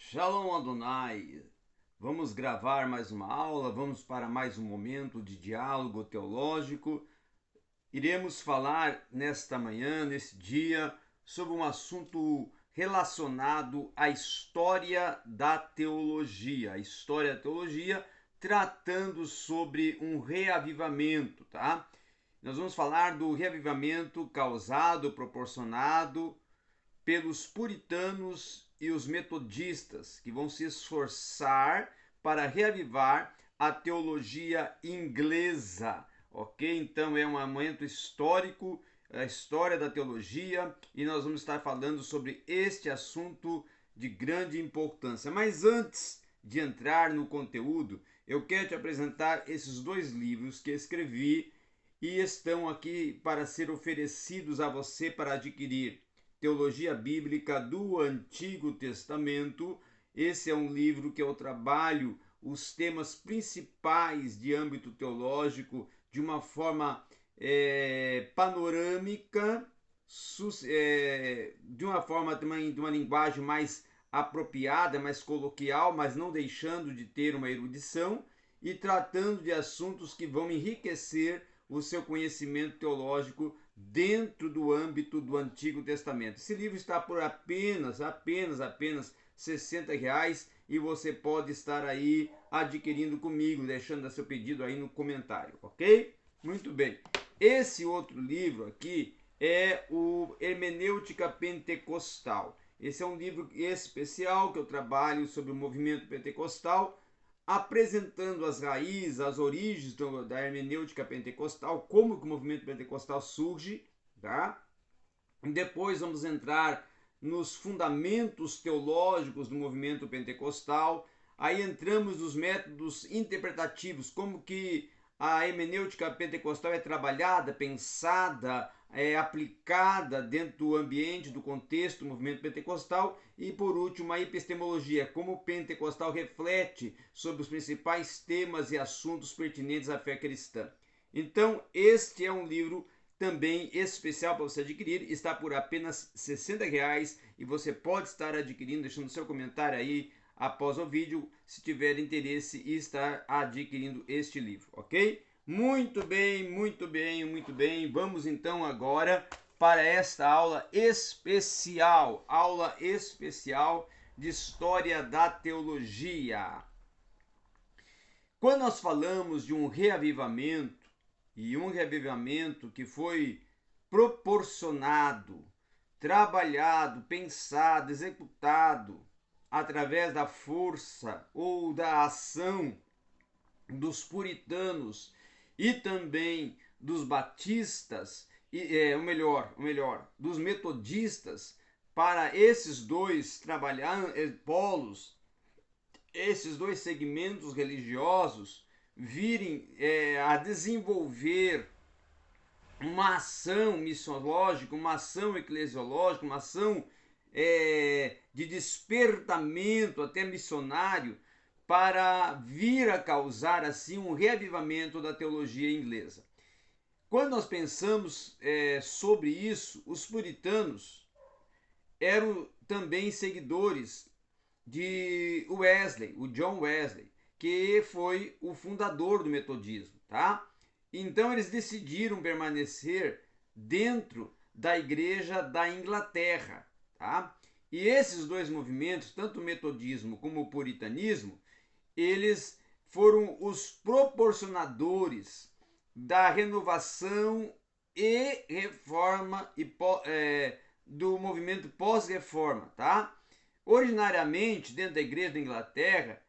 Shalom Adonai. Vamos gravar mais uma aula, vamos para mais um momento de diálogo teológico. Iremos falar nesta manhã, nesse dia, sobre um assunto relacionado à história da teologia. A história da teologia tratando sobre um reavivamento, tá? Nós vamos falar do reavivamento causado, proporcionado pelos puritanos e os metodistas, que vão se esforçar para reavivar a teologia inglesa, ok? Então é um momento histórico, a história da teologia, e nós vamos estar falando sobre este assunto de grande importância. Mas antes de entrar no conteúdo, eu quero te apresentar esses dois livros que escrevi e estão aqui para ser oferecidos a você para adquirir. Teologia Bíblica do Antigo Testamento. Esse é um livro que eu trabalho os temas principais de âmbito teológico de uma forma panorâmica, de uma forma também de uma linguagem mais apropriada, mais coloquial, mas não deixando de ter uma erudição e tratando de assuntos que vão enriquecer o seu conhecimento teológico dentro do âmbito do Antigo Testamento. Esse livro está por apenas R$ 60 e você pode estar aí adquirindo comigo, deixando seu pedido aí no comentário, ok? Muito bem. Esse outro livro aqui é o Hermenêutica Pentecostal. Esse é um livro especial que eu trabalho sobre o movimento pentecostal, apresentando as raízes, as origens da hermenêutica pentecostal, como que o movimento pentecostal surge, tá? E depois vamos entrar nos fundamentos teológicos do movimento pentecostal. Aí entramos nos métodos interpretativos, como que a hermenêutica pentecostal é trabalhada, pensada, aplicada dentro do ambiente, do contexto do movimento pentecostal. E por último, a epistemologia, como o pentecostal reflete sobre os principais temas e assuntos pertinentes à fé cristã. Então, este é um livro também especial para você adquirir, está por apenas R$ 60 e você pode estar adquirindo, deixando seu comentário aí após o vídeo, se tiver interesse e estar adquirindo este livro, ok? Muito bem, muito bem, muito bem. Vamos então agora para esta aula especial de História da Teologia. Quando nós falamos de um reavivamento, e um reavivamento que foi proporcionado, trabalhado, pensado, executado através da força ou da ação dos puritanos e também dos batistas, dos metodistas, para esses dois polos, esses dois segmentos religiosos virem a desenvolver uma ação missiológica, uma ação eclesiológica, uma ação de despertamento até missionário, para vir a causar assim um reavivamento da teologia inglesa. Quando nós pensamos sobre isso, os puritanos eram também seguidores de Wesley, o John Wesley, que foi o fundador do metodismo, tá? Então eles decidiram permanecer dentro da igreja da Inglaterra, tá? E esses dois movimentos, tanto o metodismo como o puritanismo, eles foram os proporcionadores da renovação e reforma do movimento pós-reforma, tá? Originariamente, dentro da igreja da Inglaterra,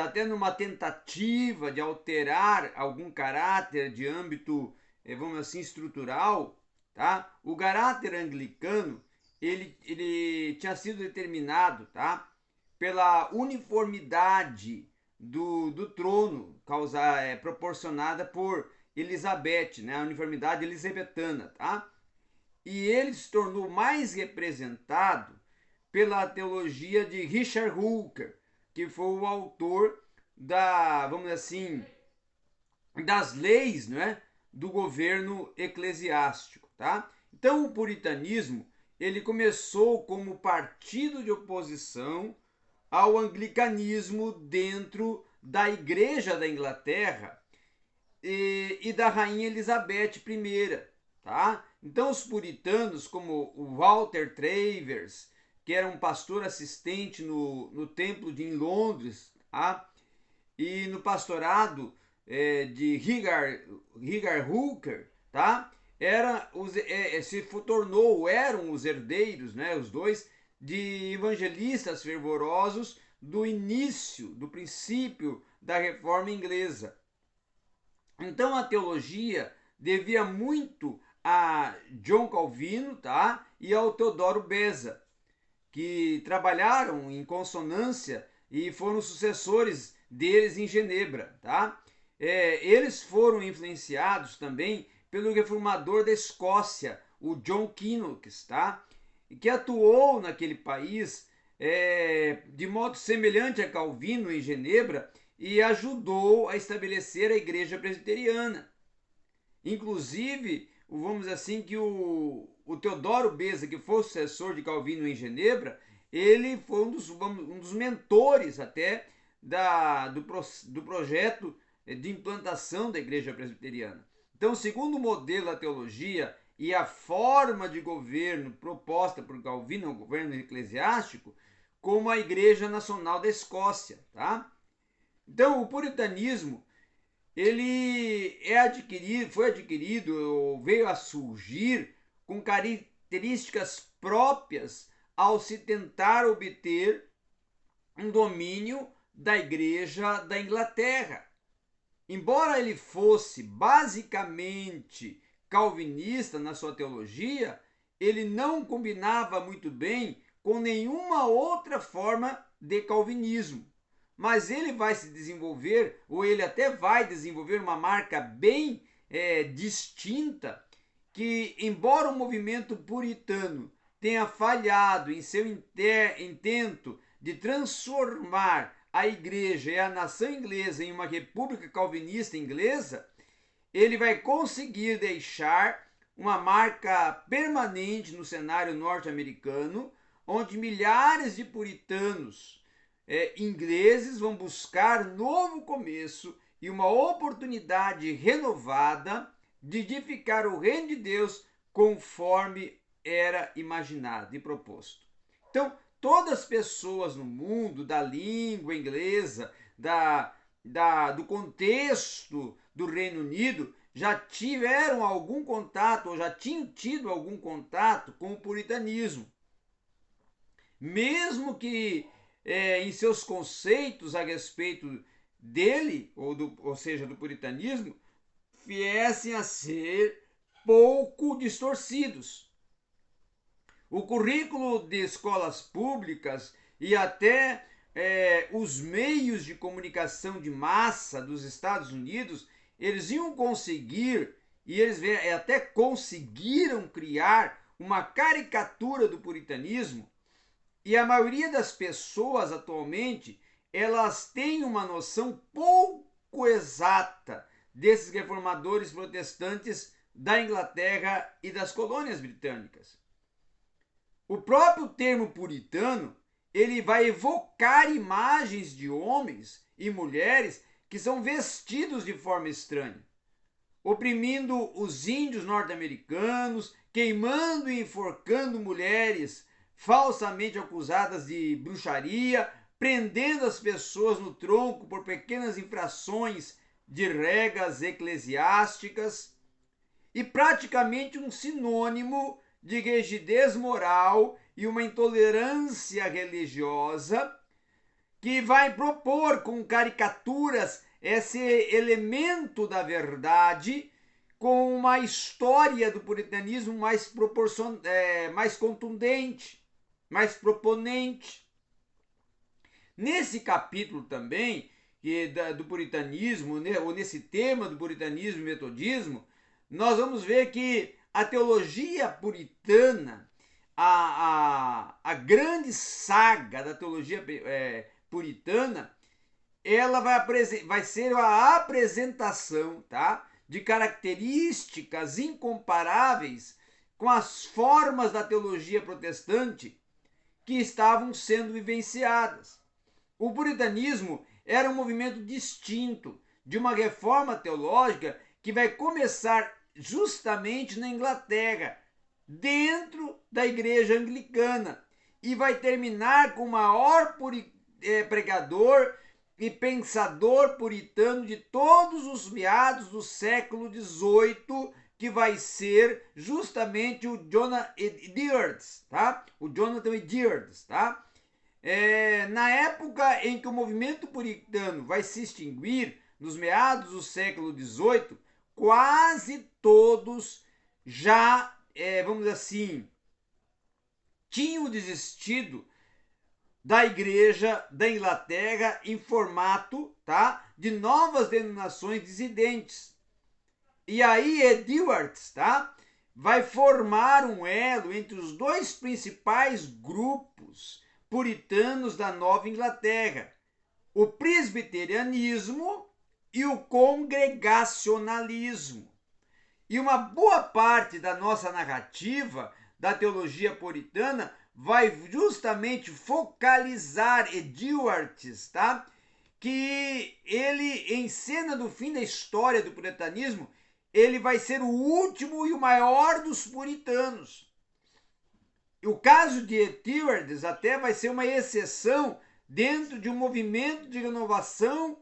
até numa tentativa de alterar algum caráter de âmbito, vamos assim, estrutural, tá? O caráter anglicano, ele tinha sido determinado, tá? Pela uniformidade do trono proporcionada por Elizabeth, né? A uniformidade elisabetana, tá? E ele se tornou mais representado pela teologia de Richard Hooker, que foi o autor vamos dizer assim, das leis, né, do governo eclesiástico, tá? Então o puritanismo, ele começou como partido de oposição ao anglicanismo dentro da Igreja da Inglaterra e da Rainha Elizabeth I, tá? Então os puritanos, como o Walter Travers, que era um pastor assistente no templo em Londres, tá? E no pastorado de Rigar Hooker, tá? Eram os herdeiros, né, os dois, de evangelistas fervorosos do início, do princípio da reforma inglesa. Então a teologia devia muito a John Calvino, tá? E ao Teodoro Beza, que trabalharam em consonância e foram sucessores deles em Genebra, tá? Eles foram influenciados também pelo reformador da Escócia, o John Knox, tá? Que atuou naquele país de modo semelhante a Calvino em Genebra e ajudou a estabelecer a igreja presbiteriana. Inclusive, vamos dizer assim, que o Teodoro Beza, que foi o sucessor de Calvino em Genebra, ele foi um dos mentores até do projeto de implantação da igreja presbiteriana. Então, segundo o modelo da teologia e a forma de governo proposta por Calvino, o governo eclesiástico, como a Igreja Nacional da Escócia, tá? Então, o puritanismo ele foi adquirido ou veio a surgir com características próprias ao se tentar obter um domínio da Igreja da Inglaterra. Embora ele fosse basicamente calvinista na sua teologia, ele não combinava muito bem com nenhuma outra forma de calvinismo. Mas ele vai se desenvolver, ou ele até vai desenvolver uma marca bem distinta, que embora o movimento puritano tenha falhado em seu intento de transformar a igreja e a nação inglesa em uma república calvinista inglesa, ele vai conseguir deixar uma marca permanente no cenário norte-americano, onde milhares de puritanos ingleses vão buscar novo começo e uma oportunidade renovada de edificar o reino de Deus conforme era imaginado e proposto. Então, todas as pessoas no mundo, da língua inglesa, do contexto do Reino Unido, já tiveram algum contato, ou já tinham tido algum contato com o puritanismo. Mesmo que em seus conceitos a respeito dele, ou seja, do puritanismo, viessem a ser pouco distorcidos. O currículo de escolas públicas e até os meios de comunicação de massa dos Estados Unidos, eles iam conseguir, e eles até conseguiram criar uma caricatura do puritanismo, e a maioria das pessoas atualmente, elas têm uma noção pouco exata desses reformadores protestantes da Inglaterra e das colônias britânicas. O próprio termo puritano, ele vai evocar imagens de homens e mulheres que são vestidos de forma estranha, oprimindo os índios norte-americanos, queimando e enforcando mulheres falsamente acusadas de bruxaria, prendendo as pessoas no tronco por pequenas infrações de regras eclesiásticas, e praticamente um sinônimo de rigidez moral e uma intolerância religiosa, que vai propor com caricaturas esse elemento da verdade com uma história do puritanismo mais contundente, mais proponente. Nesse capítulo também do puritanismo, né, ou nesse tema do puritanismo e metodismo, nós vamos ver que a teologia puritana, a grande saga da teologia puritana, ela vai ser a apresentação, tá, de características incomparáveis com as formas da teologia protestante que estavam sendo vivenciadas. O puritanismo era um movimento distinto de uma reforma teológica que vai começar justamente na Inglaterra, dentro da igreja anglicana, e vai terminar com o maior pregador e pensador puritano de todos os meados do século XVIII, que vai ser justamente o Jonathan Edwards, tá? O Jonathan Edwards, tá? Na época em que o movimento puritano vai se extinguir, nos meados do século XVIII, quase todos já, vamos dizer assim, tinham desistido da igreja da Inglaterra em formato, tá, de novas denominações dissidentes. E aí Edwards, tá, vai formar um elo entre os dois principais grupos puritanos da Nova Inglaterra, o presbiterianismo e o congregacionalismo. E uma boa parte da nossa narrativa da teologia puritana vai justamente focalizar Edwards, tá? Que ele, em cena do fim da história do puritanismo, ele vai ser o último e o maior dos puritanos. O caso de Edwards até vai ser uma exceção dentro de um movimento de renovação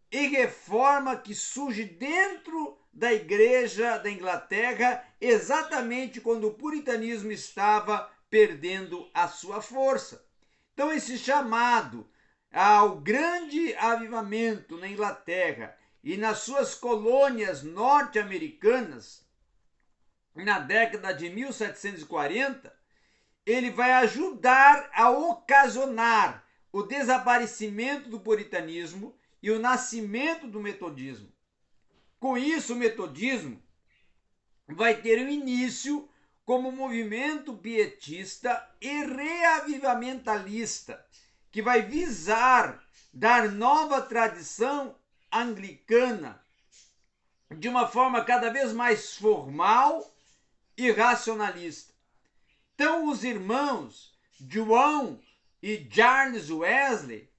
e reforma que surge dentro da igreja da Inglaterra, exatamente quando o puritanismo estava perdendo a sua força. Então, esse chamado ao grande avivamento na Inglaterra e nas suas colônias norte-americanas, na década de 1740, ele vai ajudar a ocasionar o desaparecimento do puritanismo e o nascimento do metodismo. Com isso, o metodismo vai ter um início como movimento pietista e reavivamentalista, que vai visar dar nova tradição anglicana de uma forma cada vez mais formal e racionalista. Então, os irmãos João e Charles Wesley,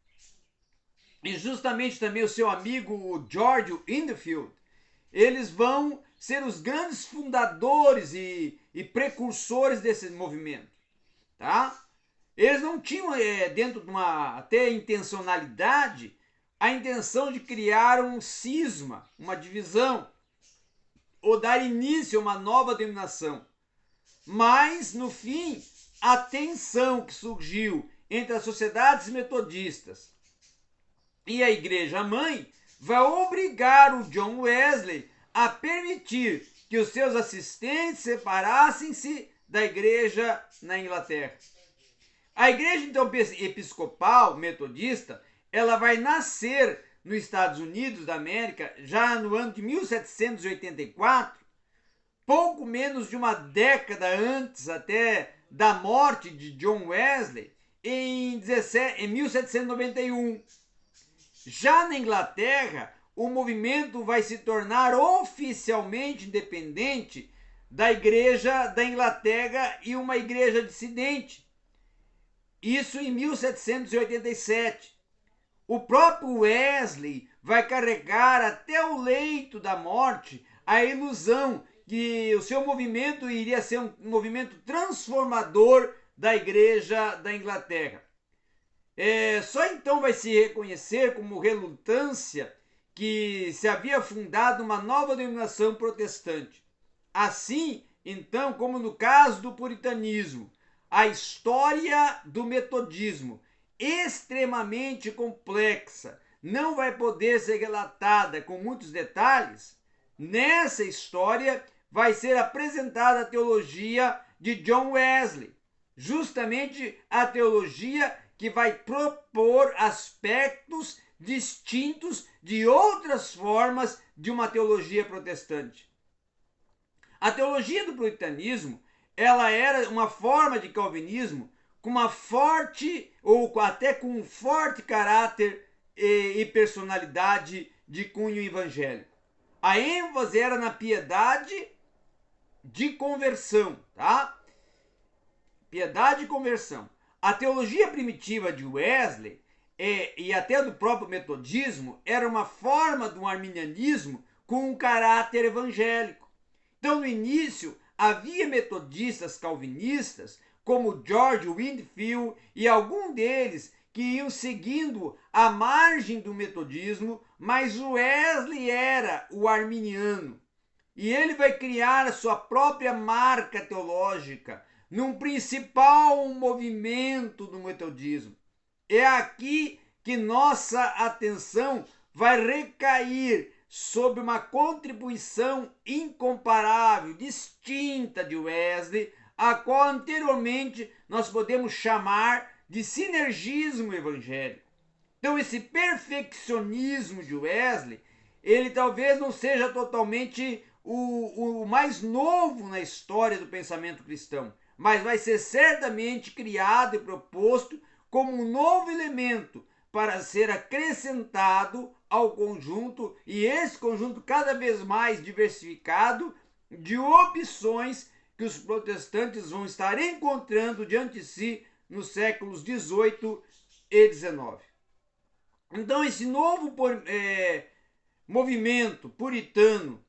e justamente também o seu amigo George Whitefield, eles vão ser os grandes fundadores e precursores desse movimento, tá? Eles não tinham, dentro de uma até intencionalidade, a intenção de criar um cisma, uma divisão, ou dar início a uma nova denominação. Mas, no fim, a tensão que surgiu entre as sociedades metodistas e a igreja mãe vai obrigar o John Wesley a permitir que os seus assistentes separassem-se da igreja na Inglaterra. A igreja, então, episcopal metodista, ela vai nascer nos Estados Unidos da América já no ano de 1784, pouco menos de uma década antes até da morte de John Wesley, em 1791. Já na Inglaterra, o movimento vai se tornar oficialmente independente da igreja da Inglaterra e uma igreja dissidente. Isso em 1787. O próprio Wesley vai carregar até o leito da morte a ilusão que o seu movimento iria ser um movimento transformador da igreja da Inglaterra. Só então vai se reconhecer como relutância que se havia fundado uma nova denominação protestante. Assim, então, como no caso do puritanismo, a história do metodismo, extremamente complexa, não vai poder ser relatada com muitos detalhes. Nessa história vai ser apresentada a teologia de John Wesley, justamente a teologia que vai propor aspectos distintos de outras formas de uma teologia protestante. A teologia do puritanismo, ela era uma forma de calvinismo com uma forte, ou até com um forte caráter e personalidade de cunho evangélico. A ênfase era na piedade de conversão, tá? Piedade e conversão. A teologia primitiva de Wesley, e até do próprio metodismo, era uma forma do arminianismo com um caráter evangélico. Então, no início, havia metodistas calvinistas, como George Whitefield, e algum deles que iam seguindo a margem do metodismo, mas Wesley era o arminiano. E ele vai criar a sua própria marca teológica num principal movimento do metodismo. É aqui que nossa atenção vai recair sobre uma contribuição incomparável, distinta de Wesley, a qual anteriormente nós podemos chamar de sinergismo evangélico. Então, esse perfeccionismo de Wesley, ele talvez não seja totalmente o mais novo na história do pensamento cristão, mas vai ser certamente criado e proposto como um novo elemento para ser acrescentado ao conjunto, e esse conjunto cada vez mais diversificado de opções que os protestantes vão estar encontrando diante de si nos séculos 18 e 19. Então, esse novo movimento puritano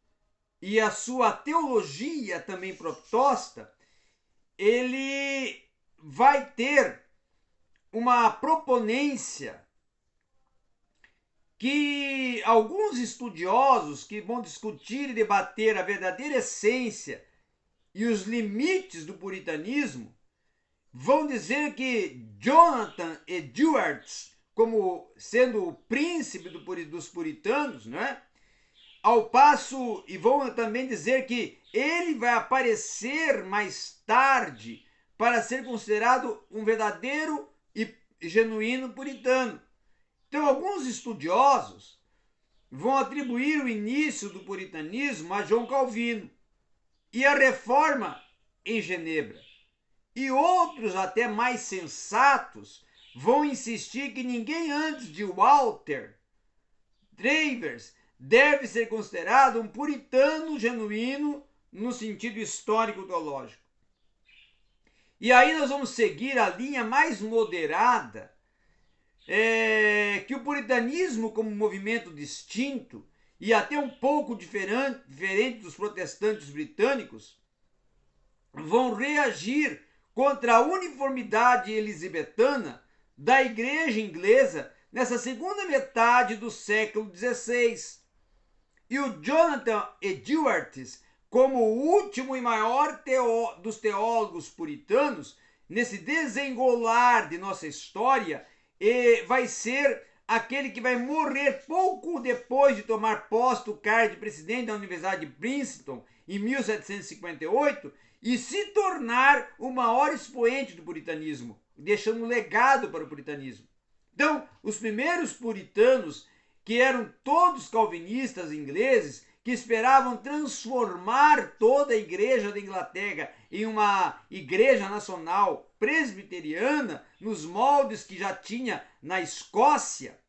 e a sua teologia também proposta, ele vai ter uma proponência que alguns estudiosos que vão discutir e debater a verdadeira essência e os limites do puritanismo vão dizer que Jonathan Edwards, como sendo o príncipe dos puritanos, né? Ao passo, e vão também dizer que ele vai aparecer mais tarde para ser considerado um verdadeiro e genuíno puritano. Então, alguns estudiosos vão atribuir o início do puritanismo a João Calvino e a reforma em Genebra. E outros, até mais sensatos, vão insistir que ninguém antes de Walter Travers deve ser considerado um puritano genuíno no sentido histórico-teológico. E aí nós vamos seguir a linha mais moderada, que o puritanismo como movimento distinto e até um pouco diferente dos protestantes britânicos, vão reagir contra a uniformidade elisabetana da igreja inglesa nessa segunda metade do século XVI. E o Jonathan Edwards, como o último e maior dos teólogos puritanos, nesse desenrolar de nossa história, vai ser aquele que vai morrer pouco depois de tomar posse do cargo de presidente da Universidade de Princeton, em 1758, e se tornar o maior expoente do puritanismo, deixando um legado para o puritanismo. Então, os primeiros puritanos, que eram todos calvinistas ingleses, que esperavam transformar toda a igreja da Inglaterra em uma igreja nacional presbiteriana, nos moldes que já tinha na Escócia,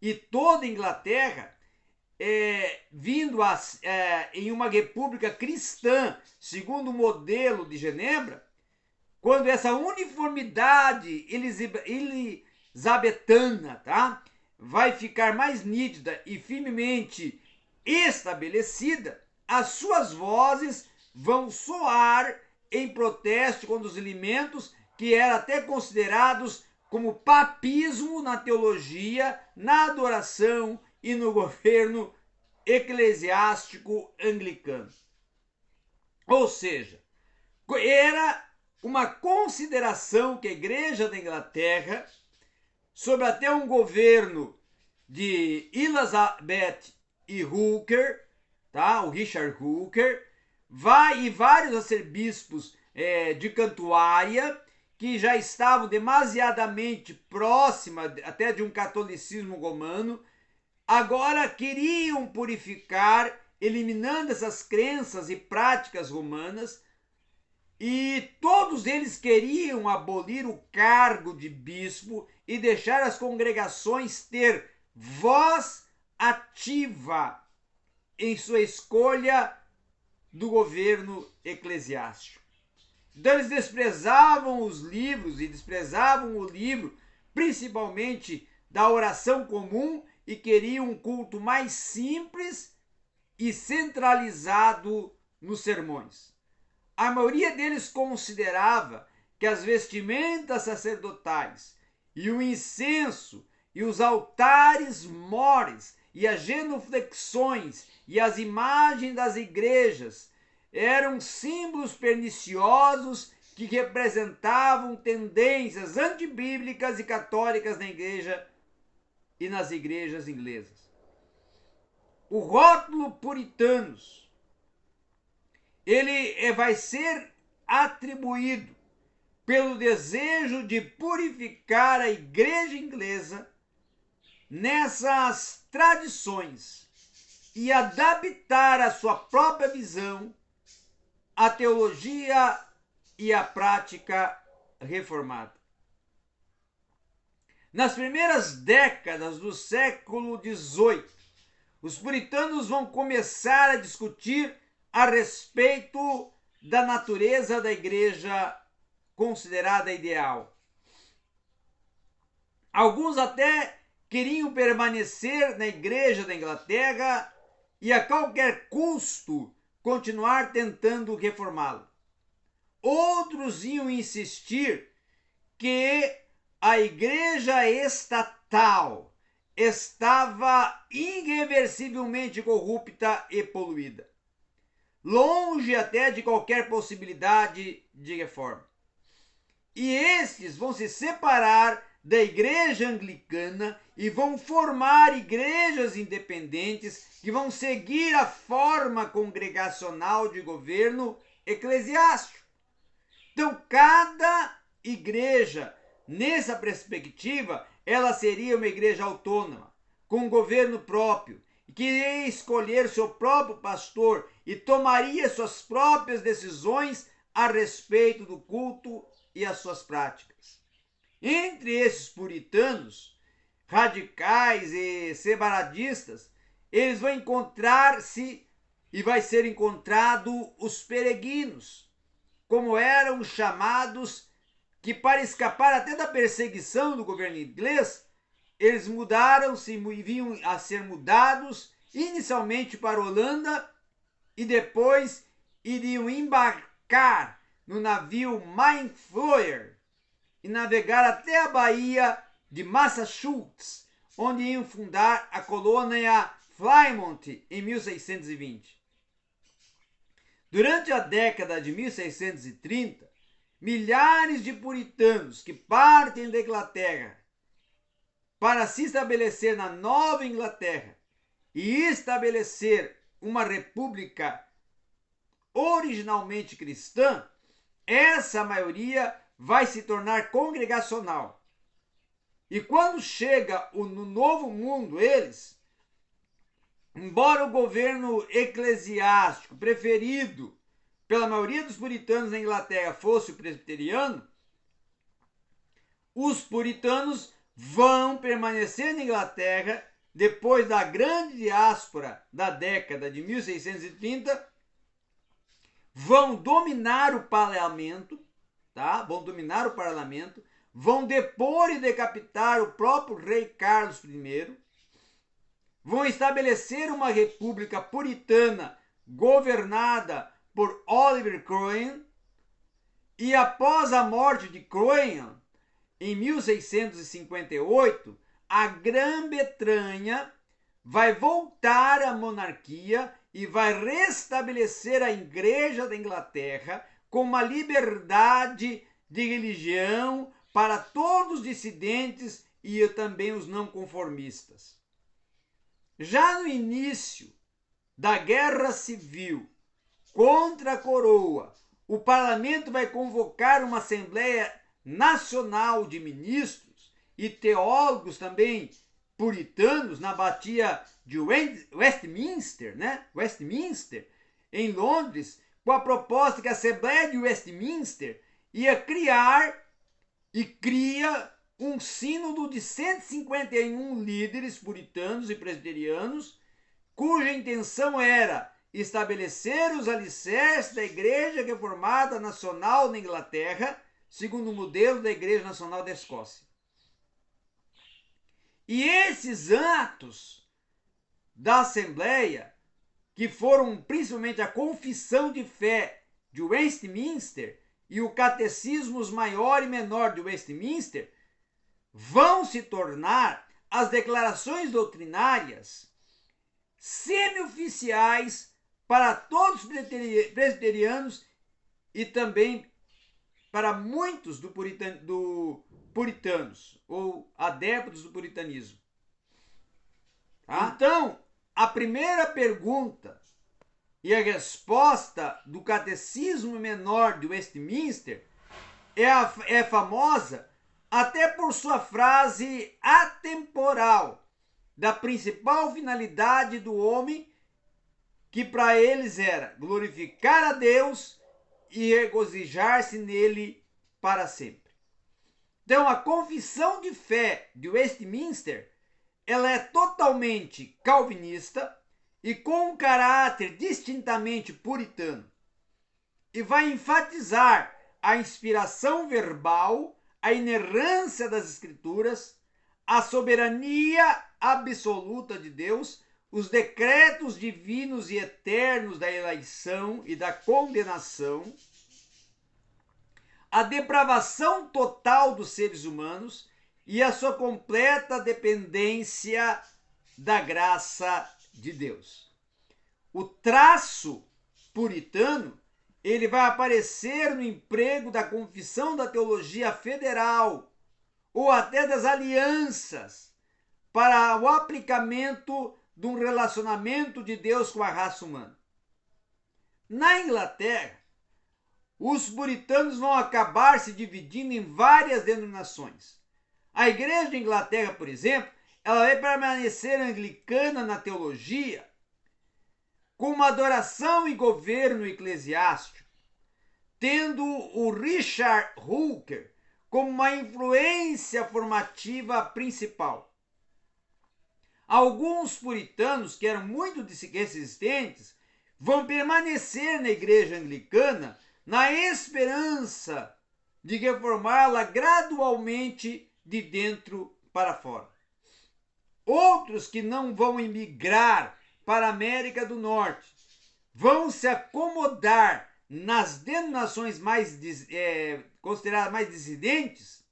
e toda a Inglaterra, vindo em uma república cristã, segundo o modelo de Genebra, quando essa uniformidade elisabetana, tá, vai ficar mais nítida e firmemente estabelecida, as suas vozes vão soar em protesto contra os elementos que eram até considerados como papismo na teologia, na adoração e no governo eclesiástico anglicano. Ou seja, era uma consideração que a Igreja da Inglaterra, sob até um governo de Elizabeth e Hooker, tá? O Richard Hooker, e vários arcebispos de Cantuária, que já estavam demasiadamente próxima até de um catolicismo romano, agora queriam purificar, eliminando essas crenças e práticas romanas, e todos eles queriam abolir o cargo de bispo e deixar as congregações ter voz ativa em sua escolha do governo eclesiástico. Então eles desprezavam os livros e desprezavam o livro, principalmente da oração comum e queriam um culto mais simples e centralizado nos sermões. A maioria deles considerava que as vestimentas sacerdotais e o incenso e os altares mores e as genuflexões e as imagens das igrejas eram símbolos perniciosos que representavam tendências antibíblicas e católicas na igreja e nas igrejas inglesas. O rótulo puritanos, ele vai ser atribuído pelo desejo de purificar a igreja inglesa nessas tradições e adaptar a sua própria visão à teologia e à prática reformada. Nas primeiras décadas do século XVIII, os puritanos vão começar a discutir a respeito da natureza da igreja considerada ideal. Alguns até queriam permanecer na igreja da Inglaterra e a qualquer custo continuar tentando reformá-la. Outros iam insistir que a igreja estatal estava irreversivelmente corrupta e poluída, longe até de qualquer possibilidade de reforma. E estes vão se separar da igreja anglicana e vão formar igrejas independentes que vão seguir a forma congregacional de governo eclesiástico. Então, cada igreja, nessa perspectiva, ela seria uma igreja autônoma, com um governo próprio, que iria escolher seu próprio pastor e tomaria suas próprias decisões a respeito do culto e as suas práticas. Entre esses puritanos, radicais e separadistas, eles vão encontrar-se e vai ser encontrado os peregrinos, como eram chamados, que para escapar até da perseguição do governo inglês, eles mudaram-se e vinham a ser mudados inicialmente para a Holanda e depois iriam embarcar no navio Mayflower e navegar até a Baía de Massachusetts, onde iam fundar a colônia Plymouth em 1620. Durante a década de 1630, milhares de puritanos que partem da Inglaterra para se estabelecer na Nova Inglaterra e estabelecer uma república originalmente cristã, essa maioria vai se tornar congregacional. E quando chega no Novo Mundo, eles, embora o governo eclesiástico preferido pela maioria dos puritanos na Inglaterra fosse o presbiteriano, os puritanos vão permanecer na Inglaterra depois da grande diáspora da década de 1630, vão dominar o parlamento, tá? Vão dominar o parlamento, vão depor e decapitar o próprio rei Carlos I, vão estabelecer uma república puritana governada por Oliver Cromwell, e após a morte de Cromwell, em 1658, a Grã-Bretanha vai voltar à monarquia e vai restabelecer a Igreja da Inglaterra com uma liberdade de religião para todos os dissidentes e também os não conformistas. Já no início da Guerra Civil contra a coroa, o parlamento vai convocar uma Assembleia Nacional de Ministros e teólogos também puritanos na Baía de Westminster, Westminster, em Londres, com a proposta que a Assembleia de Westminster ia criar e cria um sínodo de 151 líderes puritanos e presbiterianos, cuja intenção era estabelecer os alicerces da Igreja Reformada Nacional na Inglaterra, segundo o modelo da Igreja Nacional da Escócia. E esses atos da Assembleia, que foram principalmente a Confissão de Fé de Westminster e o Catecismos Maior e Menor de Westminster, vão se tornar as declarações doutrinárias semi-oficiais para todos os presbiterianos e também para muitos do puritanos ou adeptos do puritanismo. Tá? Então, a primeira pergunta e a resposta do Catecismo Menor de Westminster é famosa até por sua frase atemporal da principal finalidade do homem, que para eles era glorificar a Deus e regozijar-se nele para sempre. Então, a Confissão de Fé de Westminster, ela é totalmente calvinista e com um caráter distintamente puritano, e vai enfatizar a inspiração verbal, a inerrância das Escrituras, a soberania absoluta de Deus, os decretos divinos e eternos da eleição e da condenação, a depravação total dos seres humanos e a sua completa dependência da graça de Deus. O traço puritano, ele vai aparecer no emprego da confissão da teologia federal ou até das alianças para o aplicamento de um relacionamento de Deus com a raça humana. Na Inglaterra, os puritanos vão acabar se dividindo em várias denominações. A Igreja de Inglaterra, por exemplo, ela vai permanecer anglicana na teologia, com uma adoração e governo eclesiástico, tendo o Richard Hooker como uma influência formativa principal. Alguns puritanos, que eram muito resistentes, vão permanecer na Igreja Anglicana na esperança de reformá-la gradualmente de dentro para fora. Outros que não vão emigrar para a América do Norte vão se acomodar nas denominações consideradas mais dissidentes,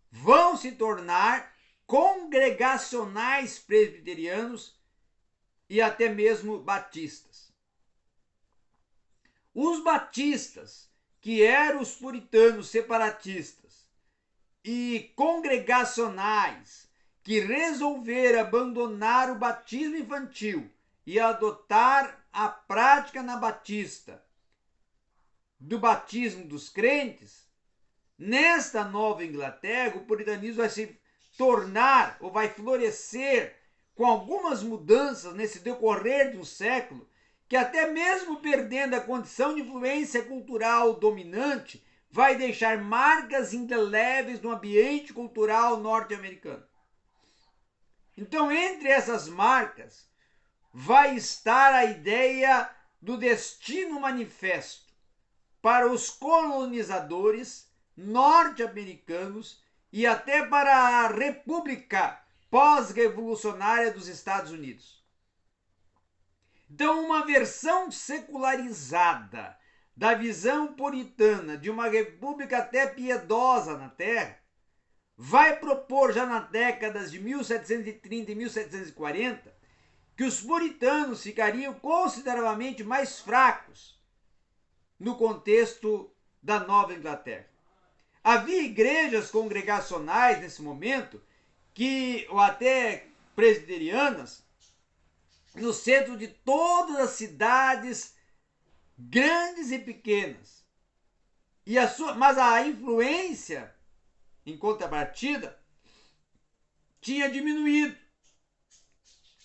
vão se tornar congregacionais presbiterianos e até mesmo batistas. Os batistas, que eram os puritanos separatistas e congregacionais, que resolveram abandonar o batismo infantil e adotar a prática anabatista do batismo dos crentes, nesta Nova Inglaterra, o puritanismo vai se tornar ou vai florescer com algumas mudanças nesse decorrer de um século, que até mesmo perdendo a condição de influência cultural dominante, vai deixar marcas indeléveis no ambiente cultural norte-americano. Então, entre essas marcas, vai estar a ideia do destino manifesto para os colonizadores norte-americanos e até para a República pós-revolucionária dos Estados Unidos. Então, uma versão secularizada da visão puritana de uma república até piedosa na Terra vai propor, já nas décadas de 1730 e 1740, que os puritanos ficariam consideravelmente mais fracos no contexto da Nova Inglaterra. Havia igrejas congregacionais nesse momento, ou até presbiterianas, no centro de todas as cidades, grandes e pequenas. Mas a influência, em contrapartida, tinha diminuído.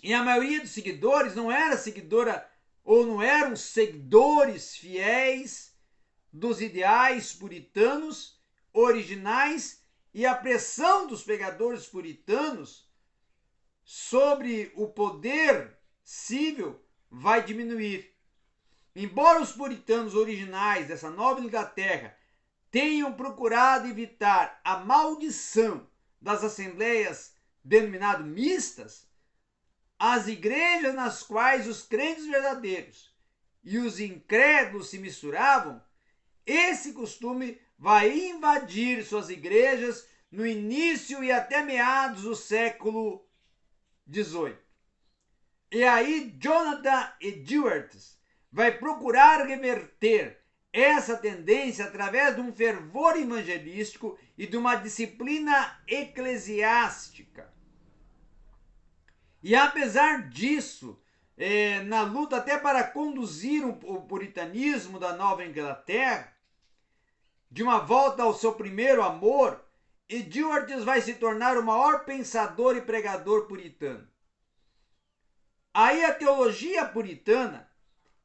E a maioria dos seguidores não era seguidora ou não eram seguidores fiéis dos ideais puritanos originais, e a pressão dos pregadores puritanos sobre o poder civil vai diminuir. Embora os puritanos originais dessa Nova Inglaterra tenham procurado evitar a maldição das assembleias denominado mistas, as igrejas nas quais os crentes verdadeiros e os incrédulos se misturavam, esse costume vai invadir suas igrejas no início e até meados do século XVIII. E aí Jonathan Edwards vai procurar reverter essa tendência através de um fervor evangelístico e de uma disciplina eclesiástica. E apesar disso, na luta até para conduzir o puritanismo da Nova Inglaterra, de uma volta ao seu primeiro amor, Edwards vai se tornar o maior pensador e pregador puritano. Aí a teologia puritana,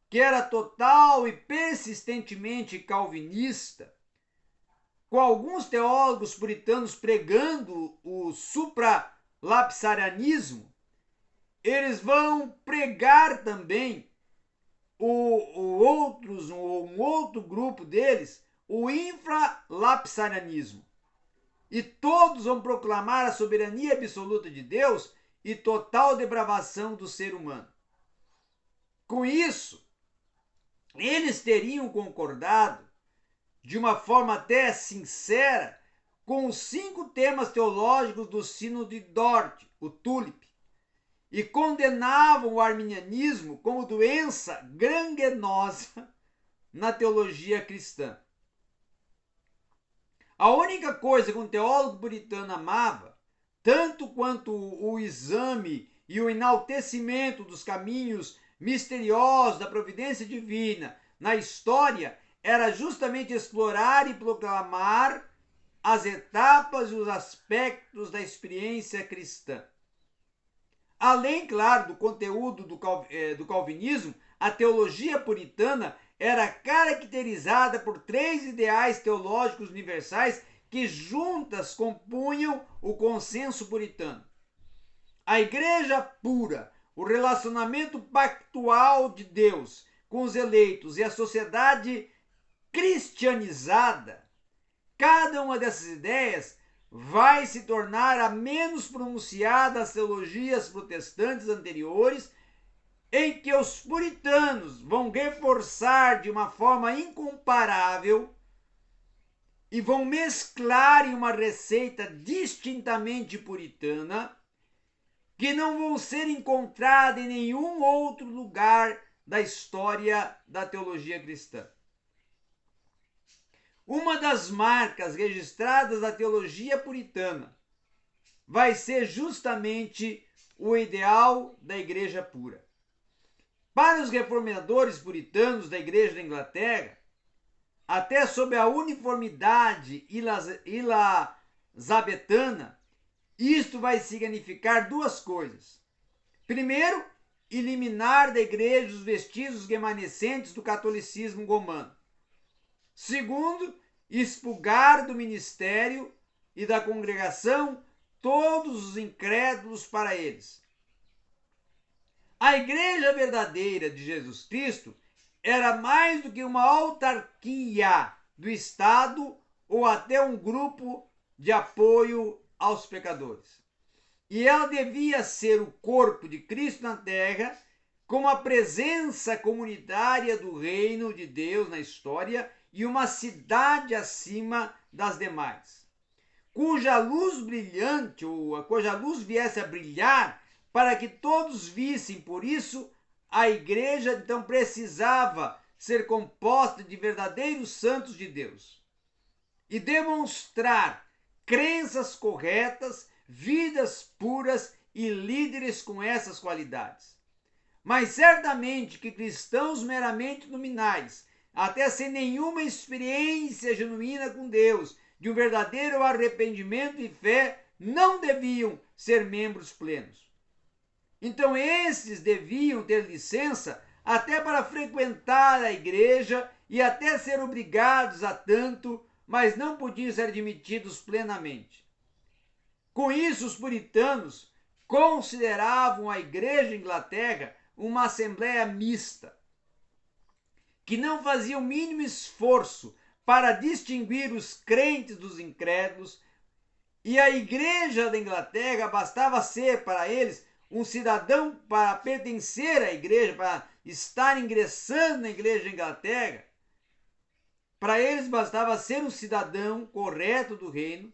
que era total e persistentemente calvinista, com alguns teólogos puritanos pregando o supralapsarianismo, eles vão pregar também um outro grupo deles, o infralapsarianismo. E todos vão proclamar a soberania absoluta de Deus e total depravação do ser humano. Com isso, eles teriam concordado, de uma forma até sincera, com os 5 temas teológicos do Sínodo de Dort, o TULIP, e condenavam o arminianismo como doença gangrenosa na teologia cristã. A única coisa que um teólogo puritano amava, tanto quanto o exame e o enaltecimento dos caminhos misteriosos da providência divina na história, era justamente explorar e proclamar as etapas e os aspectos da experiência cristã. Além, claro, do conteúdo do calvinismo, a teologia puritana era caracterizada por 3 ideais teológicos universais que juntas compunham o consenso puritano. A igreja pura, o relacionamento pactual de Deus com os eleitos e a sociedade cristianizada, cada uma dessas ideias vai se tornar a menos pronunciada das teologias protestantes anteriores, em que os puritanos vão reforçar de uma forma incomparável e vão mesclar em uma receita distintamente puritana, que não vão ser encontradas em nenhum outro lugar da história da teologia cristã. Uma das marcas registradas da teologia puritana vai ser justamente o ideal da igreja pura. Para os reformadores puritanos da igreja da Inglaterra, até sob a uniformidade elizabetana, isto vai significar 2 coisas. Primeiro, eliminar da igreja os vestígios remanescentes do catolicismo romano. Segundo, expurgar do ministério e da congregação todos os incrédulos para eles. A igreja verdadeira de Jesus Cristo era mais do que uma autarquia do Estado ou até um grupo de apoio aos pecadores. E ela devia ser o corpo de Cristo na terra, com a presença comunitária do reino de Deus na história e uma cidade acima das demais, cuja luz brilhante, ou cuja luz viesse a brilhar para que todos vissem. Por isso, a igreja então precisava ser composta de verdadeiros santos de Deus e demonstrar crenças corretas, vidas puras e líderes com essas qualidades. Mas certamente que cristãos meramente nominais, até sem nenhuma experiência genuína com Deus, de um verdadeiro arrependimento e fé, não deviam ser membros plenos. Então esses deviam ter licença até para frequentar a igreja e até ser obrigados a tanto, mas não podiam ser admitidos plenamente. Com isso, os puritanos consideravam a igreja de Inglaterra uma assembleia mista, que não fazia o mínimo esforço para distinguir os crentes dos incrédulos E a igreja da Inglaterra bastava ser para eles um cidadão para pertencer à igreja, para estar ingressando na igreja da Inglaterra. Para eles bastava ser um cidadão correto do reino,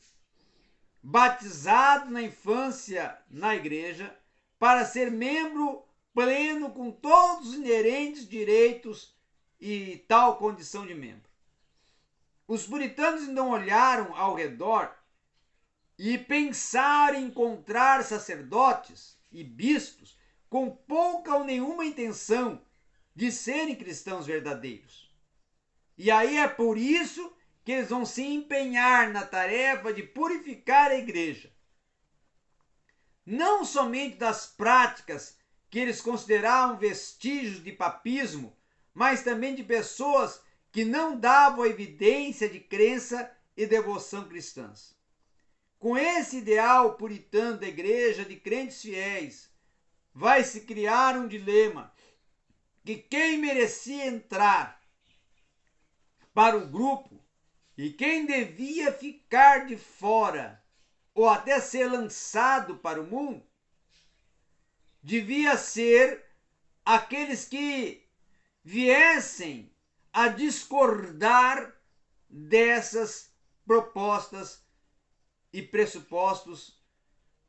batizado na infância na igreja, para ser membro pleno com todos os inerentes direitos e tal condição de membro. Os puritanos então olharam ao redor e pensaram em encontrar sacerdotes e bispos com pouca ou nenhuma intenção de serem cristãos verdadeiros. E aí é por isso que eles vão se empenhar na tarefa de purificar a igreja. Não somente das práticas que eles consideravam vestígios de papismo, mas também de pessoas que não davam evidência de crença e devoção cristãs. Com esse ideal puritano da igreja de crentes fiéis, vai se criar um dilema que quem merecia entrar para o grupo e quem devia ficar de fora ou até ser lançado para o mundo, devia ser aqueles que viessem a discordar dessas propostas e pressupostos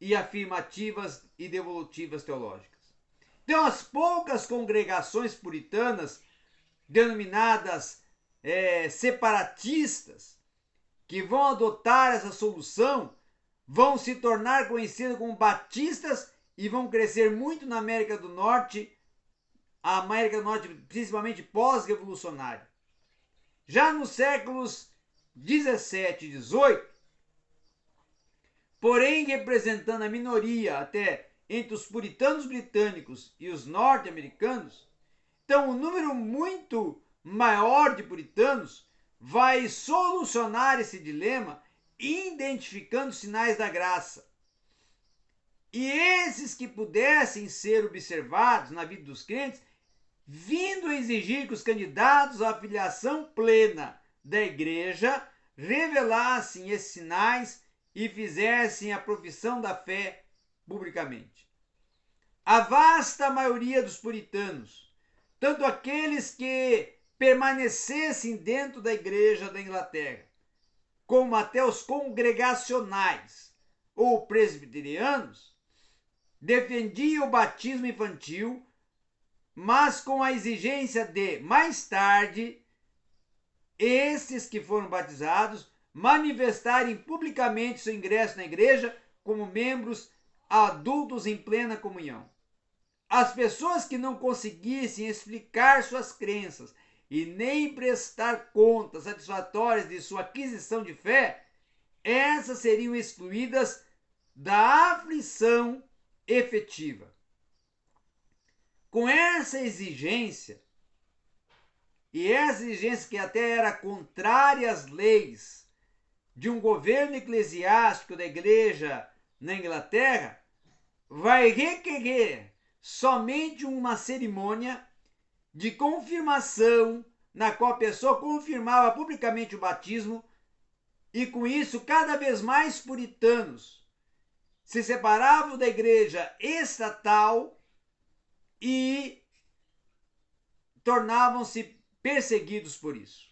e afirmativas e devolutivas teológicas. Então, as poucas congregações puritanas, denominadas separatistas, que vão adotar essa solução, vão se tornar conhecidas como batistas e vão crescer muito na América do Norte, a América do Norte principalmente pós-revolucionária. Já nos séculos 17 e 18, porém representando a minoria até entre os puritanos britânicos e os norte-americanos, então um número muito maior de puritanos vai solucionar esse dilema identificando sinais da graça. E esses que pudessem ser observados na vida dos crentes, vindo a exigir que os candidatos à filiação plena da igreja revelassem esses sinais e fizessem a profissão da fé publicamente. A vasta maioria dos puritanos, tanto aqueles que permanecessem dentro da igreja da Inglaterra, como até os congregacionais ou presbiterianos, defendiam o batismo infantil, mas com a exigência de, mais tarde, esses que foram batizados manifestarem publicamente seu ingresso na igreja como membros adultos em plena comunhão. As pessoas que não conseguissem explicar suas crenças e nem prestar contas satisfatórias de sua aquisição de fé, essas seriam excluídas da aflição efetiva. Com essa exigência, e essa exigência que até era contrária às leis de um governo eclesiástico da igreja na Inglaterra, vai requerer somente uma cerimônia de confirmação na qual a pessoa confirmava publicamente o batismo, e com isso cada vez mais puritanos se separavam da igreja estatal e tornavam-se perseguidos por isso.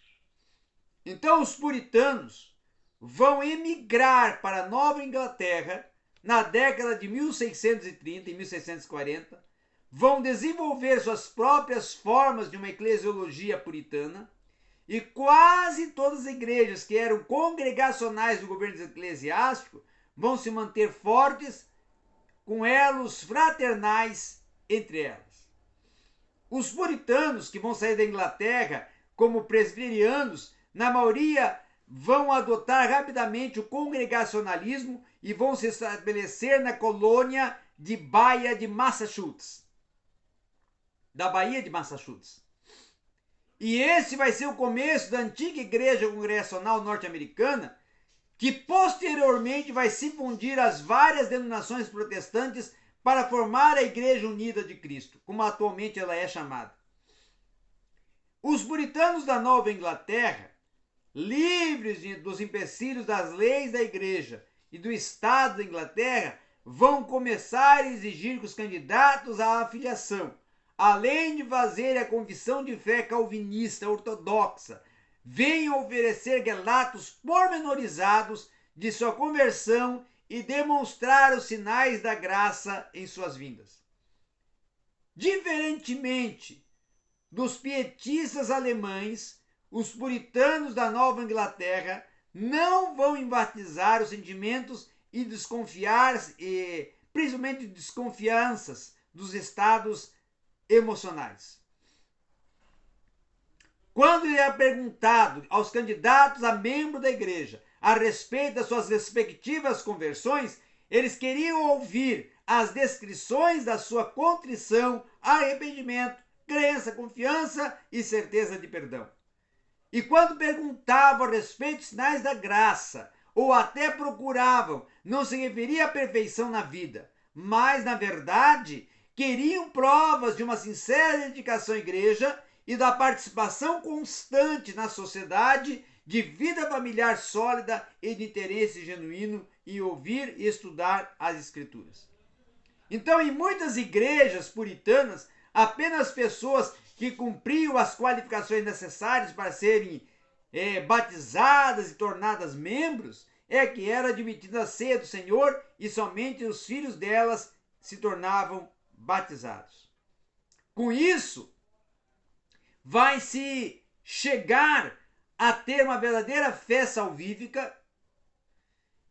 Então os puritanos vão emigrar para a Nova Inglaterra na década de 1630 e 1640, vão desenvolver suas próprias formas de uma eclesiologia puritana, e quase todas as igrejas que eram congregacionais do governo eclesiástico vão se manter fortes com elos fraternais entre elas. Os puritanos que vão sair da Inglaterra como presbiterianos, na maioria vão adotar rapidamente o congregacionalismo e vão se estabelecer na colônia de Baía de Massachusetts. Da Baía de Massachusetts. E esse vai ser o começo da antiga igreja congregacional norte-americana, que posteriormente vai se fundir às várias denominações protestantes para formar a Igreja Unida de Cristo, como atualmente ela é chamada. Os puritanos da Nova Inglaterra, livres dos empecilhos das leis da igreja e do Estado da Inglaterra vão começar a exigir que os candidatos à afiliação, além de fazer a confissão de fé calvinista ortodoxa, venham oferecer relatos pormenorizados de sua conversão e demonstrar os sinais da graça em suas vindas. Diferentemente dos pietistas alemães, os puritanos da Nova Inglaterra não vão enfatizar os sentimentos e principalmente desconfianças dos estados emocionais. Quando lhe é perguntado aos candidatos a membro da igreja a respeito das suas respectivas conversões, eles queriam ouvir as descrições da sua contrição, arrependimento, crença, confiança e certeza de perdão. E quando perguntavam a respeito dos sinais da graça, ou até procuravam, não se referia à perfeição na vida, mas, na verdade, queriam provas de uma sincera dedicação à igreja e da participação constante na sociedade, de vida familiar sólida e de interesse genuíno em ouvir e estudar as Escrituras. Então, em muitas igrejas puritanas, apenas pessoas que cumpriam as qualificações necessárias para serem batizadas e tornadas membros é que era admitida a ceia do Senhor e somente os filhos delas se tornavam batizados. Com isso, vai se chegar a ter uma verdadeira fé salvífica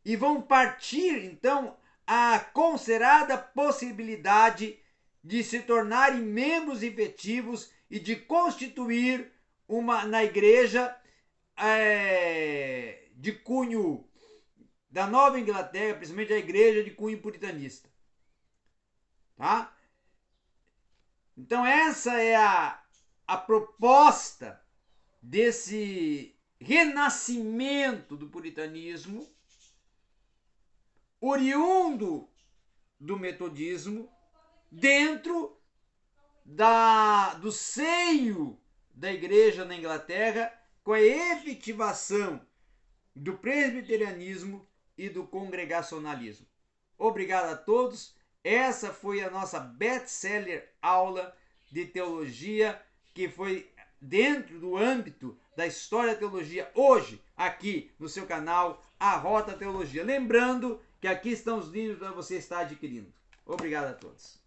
e vão partir, então, a considerada possibilidade de se tornarem membros efetivos e de constituir na igreja de cunho da Nova Inglaterra, principalmente a igreja de cunho puritanista. Tá? Então essa é a proposta desse renascimento do puritanismo, oriundo do metodismo, dentro do seio da igreja na Inglaterra, com a efetivação do presbiterianismo e do congregacionalismo. Obrigado a todos. Essa foi a nossa best-seller aula de teologia, que foi dentro do âmbito da história da teologia, hoje, aqui no seu canal, A Rota Teologia. Lembrando que aqui estão os livros para você estar adquirindo. Obrigado a todos.